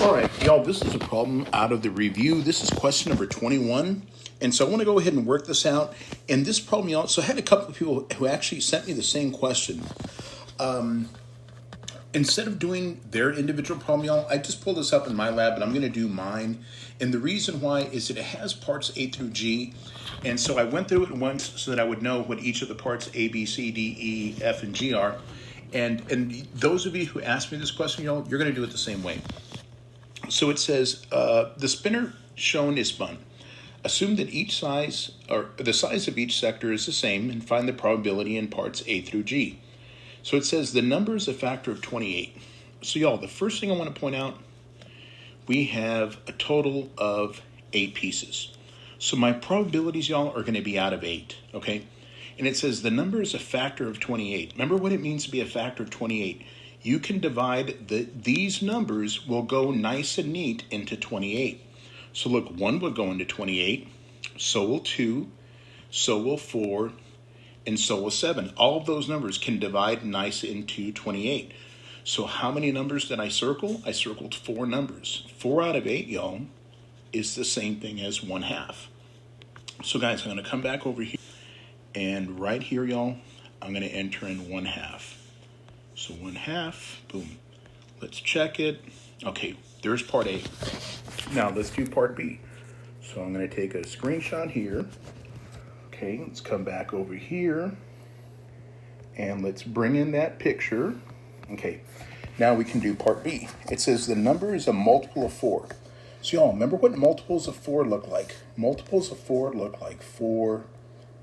All right, y'all, this is a problem out of the review. This is question number 21. And so I want to go ahead and work this out. And this problem, y'all, so I had a couple of people who actually sent me the same question. Instead of doing their individual problem, y'all, I just pulled this up in my lab and I'm going to do mine. And the reason why is that it has parts A through G. And so I went through it once so that I would know what each of the parts A, B, C, D, E, F, and G are. And those of you who asked me this question, y'all, you're going to do it the same way. So it says, the spinner shown is spun. Assume that each size, or the size of each sector is the same, and find the probability in parts A through G. So it says the number is a factor of 28. So y'all, the first thing I want to point out, we have a total of 8 pieces. So my probabilities, y'all, are going to be out of 8, okay? And it says the number is a factor of 28. Remember what it means to be a factor of 28. You can divide these numbers will go nice and neat into 28. So look, 1 will go into 28, so will 2, so will 4, and so will 7. All of those numbers can divide nice into 28. So how many numbers did I circle? I circled 4 numbers. 4 out of 8, y'all, is the same thing as 1/2. So guys, I'm going to come back over here, and right here, y'all, I'm going to enter in 1/2. So 1/2, boom. Let's check it. Okay, there's part A. Now let's do part B. So I'm going to take a screenshot here. Okay, let's come back over here and let's bring in that picture. Okay, now we can do part B. It says the number is a multiple of 4. So y'all, remember what multiples of 4 look like? Multiples of 4 look like 4,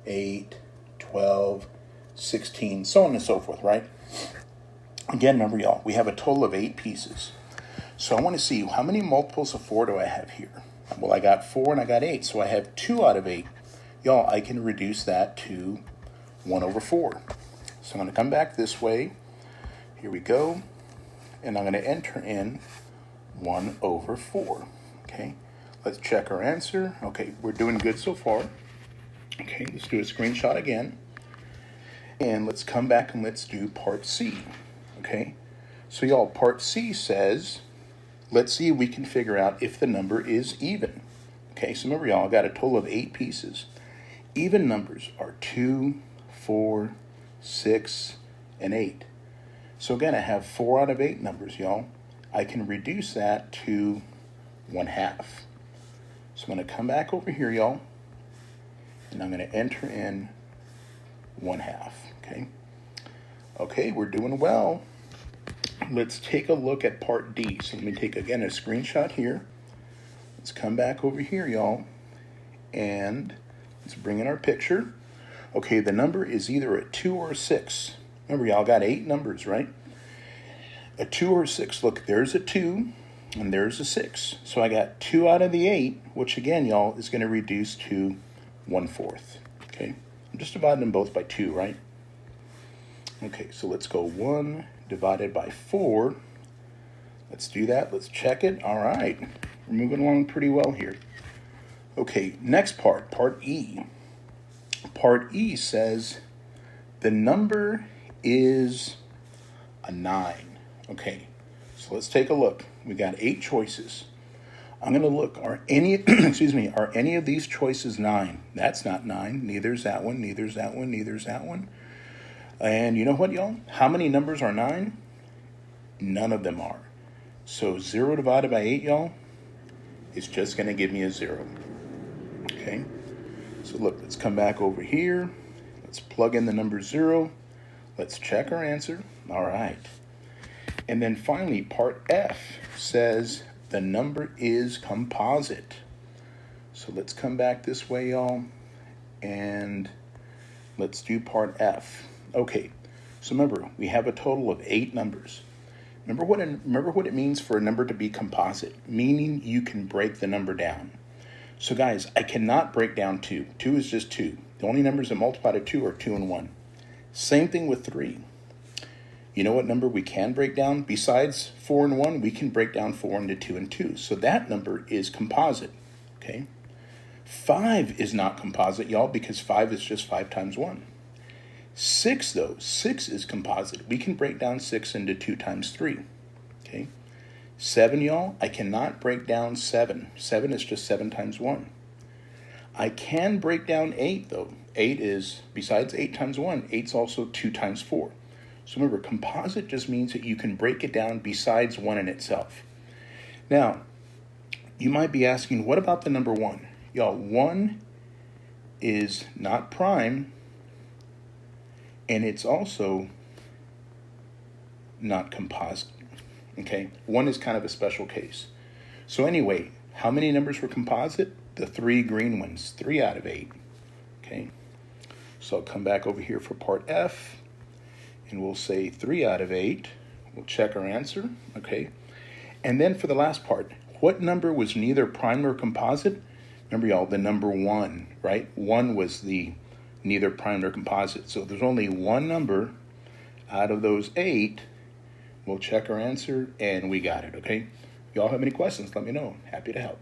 8, 12, 16, so on and so forth, right? Again, remember y'all, we have a total of 8 pieces. So I want to see how many multiples of 4 do I have here? Well, I got 4 and I got 8, so I have 2 out of 8. Y'all, I can reduce that to 1/4. So I'm going to come back this way. Here we go. And I'm going to enter in 1/4. Okay, let's check our answer. Okay, we're doing good so far. Okay, let's do a screenshot again. And let's come back and let's do part C. Okay, so y'all, part C says, let's see if we can figure out if the number is even. Okay, so remember y'all, I got a total of 8 pieces. Even numbers are 2, 4, 6, and 8. So again, I have 4 out of 8 numbers, y'all. I can reduce that to 1/2. So I'm going to come back over here, y'all, and I'm going to enter in 1/2. Okay. Okay, we're doing well. Let's take a look at part D. So let me take, again, a screenshot here. Let's come back over here, y'all, and let's bring in our picture. Okay, the number is either a 2 or a 6. Remember, y'all got 8 numbers, right? A 2 or a 6. Look, there's a 2 and there's a 6. So I got 2 out of the 8, which again, y'all, is going to reduce to 1/4. Okay, I'm just dividing them both by 2, right? Okay, so let's go 1 divided by 4. Let's do that. Let's check it. All right, we're moving along pretty well here. Okay, next part, part E. Part E says the number is a 9. Okay, so let's take a look. We got 8 choices. I'm going to look, are any, are any of these choices 9? That's not 9. Neither's that one, neither's that one, neither's that one. And you know what, y'all? How many numbers are 9? None of them are. So 0 divided by 8, y'all, is just going to give me a 0. Okay, so look, let's come back over here. Let's plug in the number 0. Let's check our answer. All right. And then finally, part F says the number is composite. So let's come back this way, y'all, and let's do part F. Okay, so remember, we have a total of 8 numbers. Remember what it means for a number to be composite, meaning you can break the number down. So guys, I cannot break down 2. 2 is just 2. The only numbers that multiply to 2 are 2 and 1. Same thing with 3. You know what number we can break down? Besides 4 and 1, we can break down 4 into 2 and 2. So that number is composite, okay? 5 is not composite, y'all, because 5 is just 5 times 1. 6, though, 6 is composite. We can break down 6 into 2 times 3, okay? 7, y'all, I cannot break down 7. 7 is just 7 times 1. I can break down 8, though. 8 is, besides 8 times 1, 8's also 2 times 4. So remember, composite just means that you can break it down besides 1 in itself. Now, you might be asking, what about the number 1? Y'all, 1 is not prime, and it's also not composite. Okay, 1 is kind of a special case. So anyway, how many numbers were composite? The 3 green ones, 3 out of 8. Okay, so I'll come back over here for part F, and we'll say 3 out of 8. We'll check our answer, okay? And then for the last part, what number was neither prime nor composite? Remember, y'all, the number 1, right? 1 was the neither prime nor composite. So there's only one number out of those 8. We'll check our answer, and we got it, okay? If y'all have any questions, let me know. Happy to help.